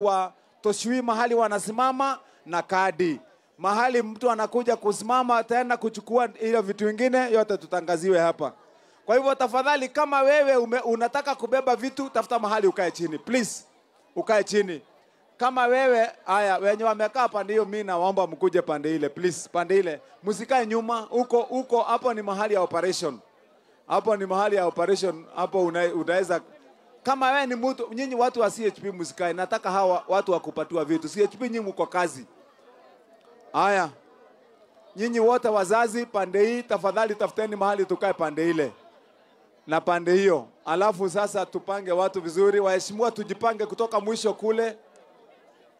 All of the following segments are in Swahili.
wa toshui mahali wanasimama na kadi. Mahali mtu anakuja kusimama tena kuchukua ile vitu vingine yote tutangaziwe hapa. Kwa hivyo tafadhali kama wewe unataka kubeba vitu tafuta mahali ukae chini. Please ukae chini. Kama wewe haya wenye wamekaa pande hiyo mimi naomba mkuje pande ile please pande ile. Msikae nyuma huko hapo ni mahali ya operation. Hapo ni mahali ya operation hapo unaweza kama wewe ni mtu nyinyi watu wa CHP msikae nataka hawa watu wakupatiwa vitu. CHP nyinyi mko kazi. Haya. Nyinyi wote wazazi pande hii tafadhali tafuteni mahali tukae pande ile. Na pande hiyo. Alafu sasa tupange watu vizuri. Waheshimiwa tujipange kutoka mwisho kule.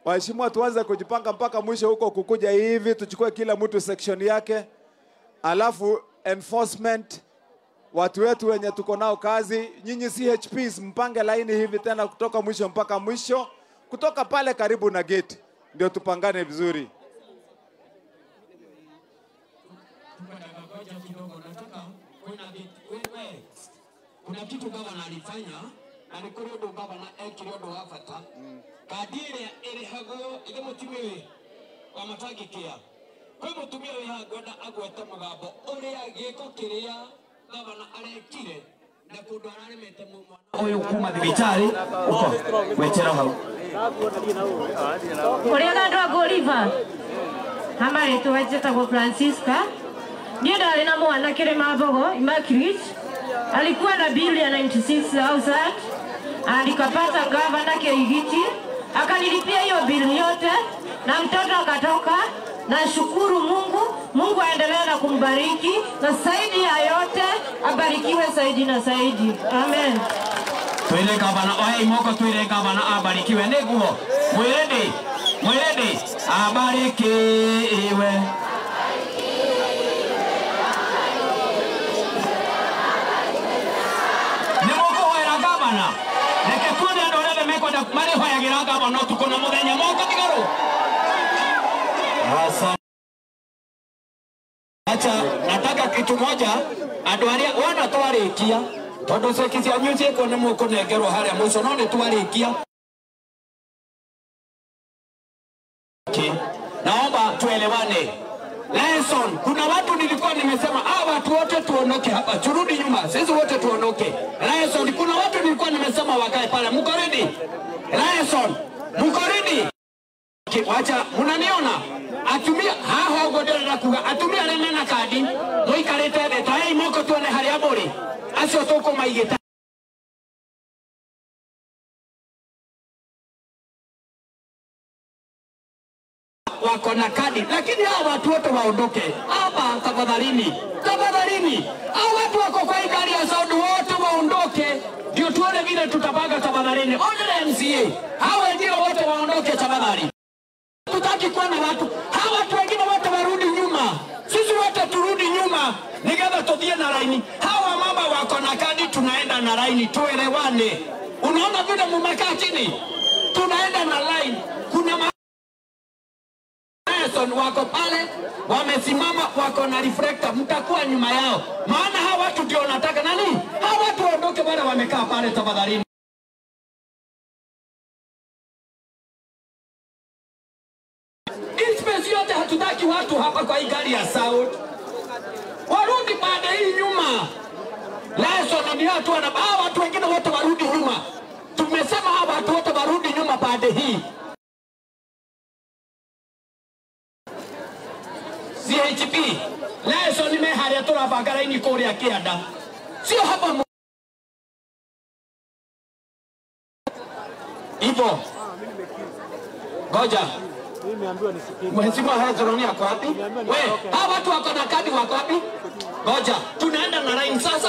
Waheshimiwa tuanze kujipanga mpaka mwisho huko kukuja hivi. Tuchukue kila mtu section yake. Alafu enforcement. Watu wetu wenye tuko nao kazi. Nyinyi CHPs mpange laini hivi tena kutoka mwisho mpaka mwisho. Kutoka pale karibu na gate. Ndio tupangane vizuri. Kuna kitu gavana alifanya na ni kuri ndo gavana ekiriodo wafata kadire ere hago ile mutumie wa matagikia kwa mutumie we hagoda agweta mugambo uri agiko kiria gavana arekire na kundu araremete mu mwana uyu kuma thibitari uko wetera hau uri ndo Goliva hamari tuwajeta kwa Francisca ndiye ndari na mwana kirema bogo Immaculate. Alikuwa na bili ya 96,000 alikapata gavana Kirigiti akanilipia hiyo bili yote na mtoto akatoka. Na shukuru Mungu aendelee na kumbariki na zaidi ya yote abarikiwe zaidi na zaidi. Amen. Twende gavana oye moko twende gavana abarikiwe neguo mwende abarikiwe. Neke kundi andorele meko da mare hoya giraga bono tukona muthenya moko tigaru. Acha nataka kitu moja andwaria wana twarikia tondu sekizia nyucie kone moko negerwo haria mwico no ni twarikia. Naomba tuelewane. Lesson, kuna watu nilikuwa nimesema watu wote tuondoke hapa, turudi nyuma, sisi wote tuondoke. Lesson, kuna watu nilikuwa nimesema wakae pale, mko ready? Lesson, mko ready? Wacha, mnaniona? Atumia haho godera kuga, atumia remena kadi, muikarete de tai moko tuone hari abori. Acio toko maigeta. Wako na kadi lakini hao watu wote waondoke hapa tafadhalini. Hao watu wako kwa gari ya Saudi wote waondoke ndio tuone vile tutapanga tafadhalini. Onele MCA hao ndio wote waondoke tafadhali. Tutaki kuona watu hao watu wengine wote warudi nyuma. Sisi wote turudi nyuma. Nigetha tuthie na line. Hawa mama wako na kadi tunaenda na line tuelewane. Unaona vile mmekaa chini? Tunaenda na line. Kuna wako pale wamesimama wako na reflector mtakuwa nyuma yao maana hawa watu ndio nataka nani hawa watu waondoke bwana wamekaa pale tafadhali. Inspection yote hatutaki watu hapa kwa hii gari ya South warudi pande hii nyuma. Lesson ndio watu wana watu wengine wote warudi nyuma. Tumesema hawa watu wote warudi nyuma pande hii. CHP Lesson nimeharia turabangara ini kuria kianda sio hapa ipo ngoja mheshimiwa Hezroni yako wapi wewe hawa watu wako na kadi wako wapi ngoja tunaenda na line sasa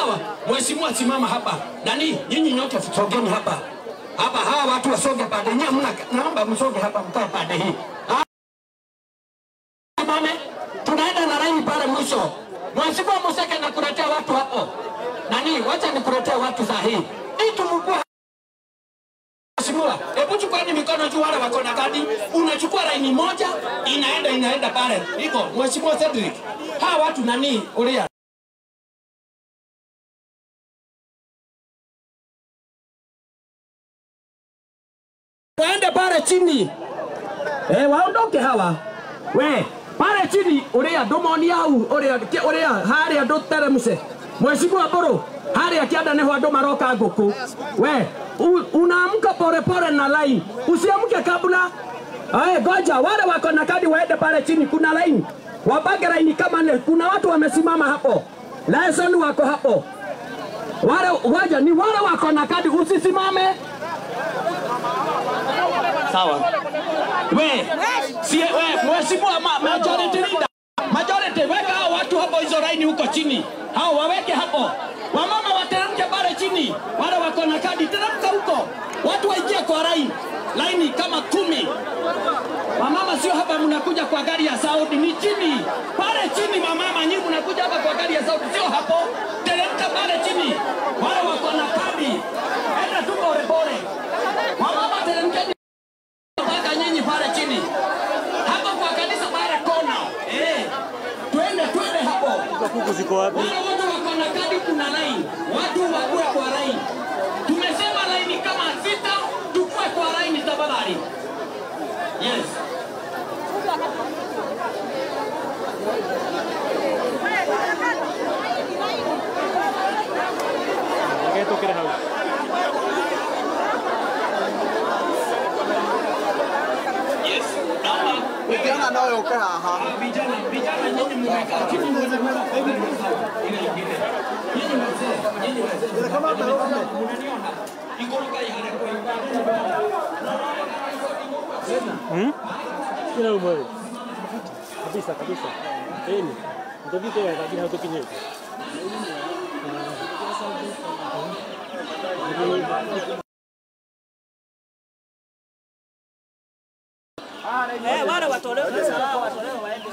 mheshimiwa simama hapa nani nyinyi nyote sogeni hapa hawa watu wasonge pande nyinyi mna naomba msonge hapa mkae pande hii tunaenda na line pale mwisho. Mheshimiwa Museke na kuletea watu hapo. Nani, wacha nikuletea watu sahihi. Mkuu. Mheshimiwa, hebu chukua mikono juu wale wako na kadi. Unachukua line moja, inaenda pale. Iko, Mheshimiwa Cedric. Hawa watu nani, ulia. Waende pale chini. Waondoke hawa. We, pale chini uria ndomoni hau uria haria nduteremse. Mheshimiwa Mburu, haria kianda neho andu maroka nguku. We, unaamka pole pole na line. Usiamke kabla. Goja wale wako na kadi waende pale chini, kuna line. Wapange line kama ne, kuna watu wamesimama hapo. Liaison wako hapo. Waja ni wale wako na kadi, usisimame. Sawa. Mheshimiwa majority leader. Majority weka hao watu hapo hizo line huko chini. Hao waweke hapo. Wamama wateremke pale chini. Wale wako na kadi teremka huko. Watu waingie kwa line. Line kama 10. Wamama sio hapa mnakuja kwa gari ya Saudi, ni chini. Pale chini wamama nyinyi mnakuja hapa kwa gari ya Saudi, sio hapo. Teremka pale chini. Wale wako na kadi. Enda tu pole pole. Wamama teremkeni mpaka nyinyi pale chini. Hapo kwa kanisa pale kona. Twende hapo. Kuku ziko wapi? Watu wako na kadi, kuna line. Watu wakue kwa line. Tumesema line kama 6, tukue kwa line tafadhali. Yes. Vijana nao yoke haha. Vijana nyinyi mmekaa chini mweze mweza. Nyinyi wazee. Kama mnaniona. Ikoroka ihare kwa. Kila umwe. Kabisa. Ini. Ndio vitu lakini hautoki nyewe. Wale watolewe waende.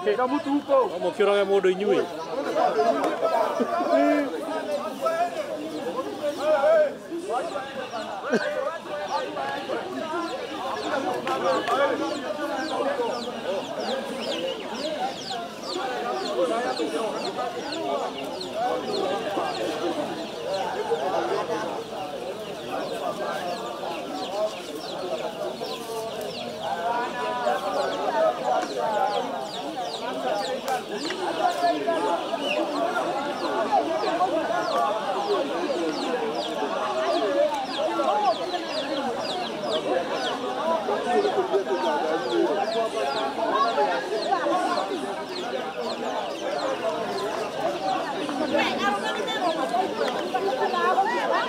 Kila mtu huko. Mkiroga modo inywe.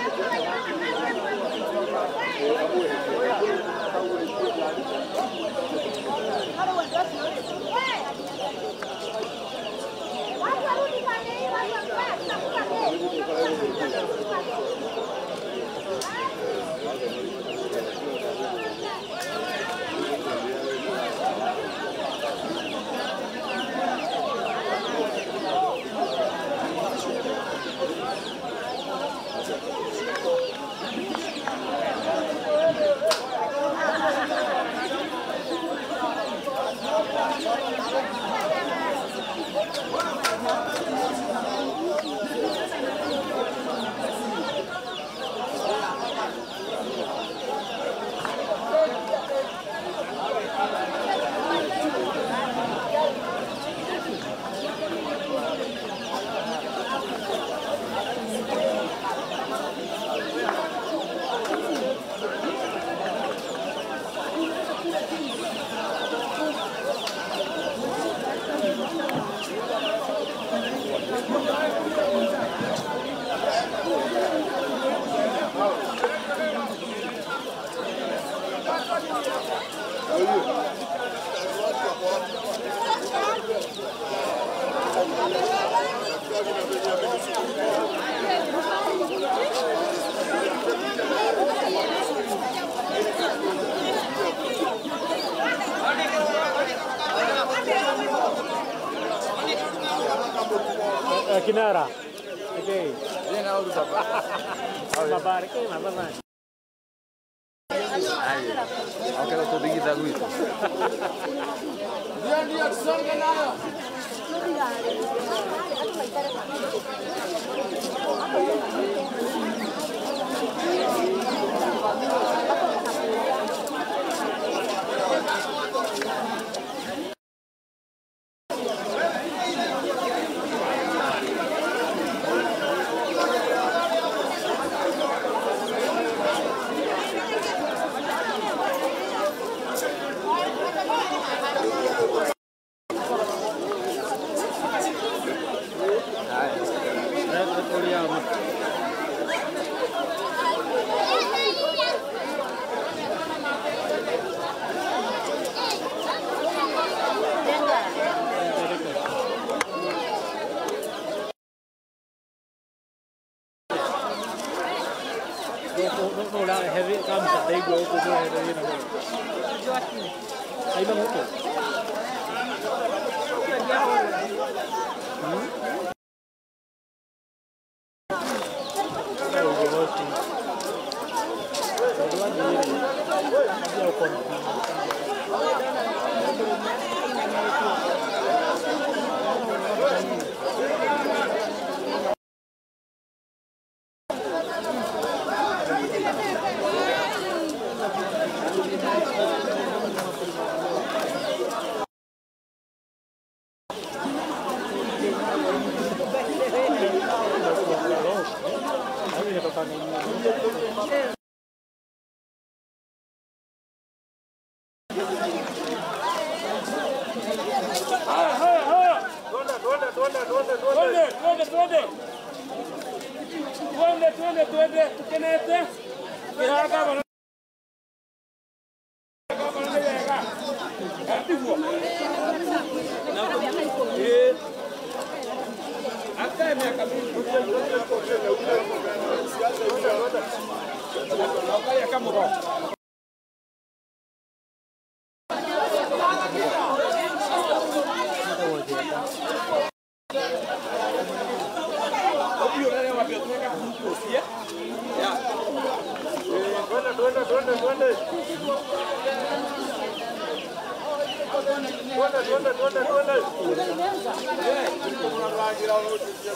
Right, Kinara. Okay. Mabari ke mabana. Okay, lo tubigiza Luis. Ndio tusonge nayo. No, now heavy comes they go to do it, you know. I don't know.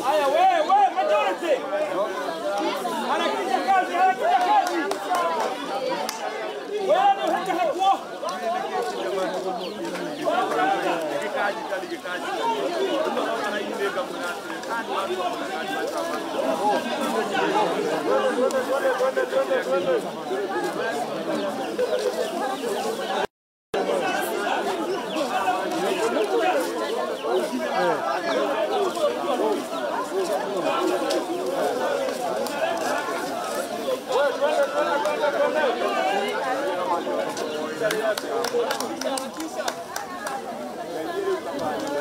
Aya, wewe majority. Anakuja kazi. Wewe ndio hapo. Thank you.